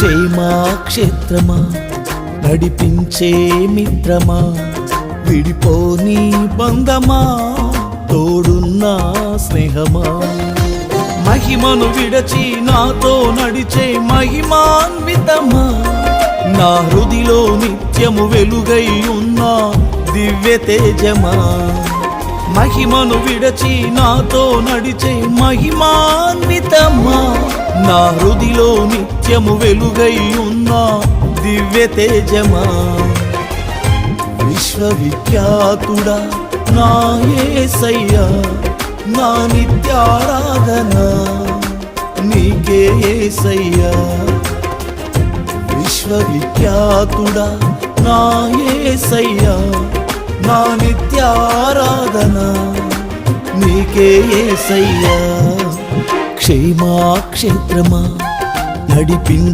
క్షేమాక్షేత్రమా నడిపించే మిత్రమా విడిపోని బంధమా తోడున్న స్నేహమా మహిమను విడచి నాతో నడిచే మహిమాన్వితమా నా హృదిలో నిత్యము వెలుగై ఉన్న దివ్య తేజమా మహిమను విడచి నాతో నడిచే మహిమాన్వితమా నా హృదిలో నిత్యము వెలుగై ఉన్న దివ్య తేజమా విశ్వవిఖ్యాతుడా నా యేసయ్యా నా నిత్యారాధన నీకే యేసయ్యా విశ్వవిఖ్యాతుడా నా యేసయ్యా నా నిత్యారాధన నీకే యేసయ్యా క్షేమాక్షేత్రమా నడిపించే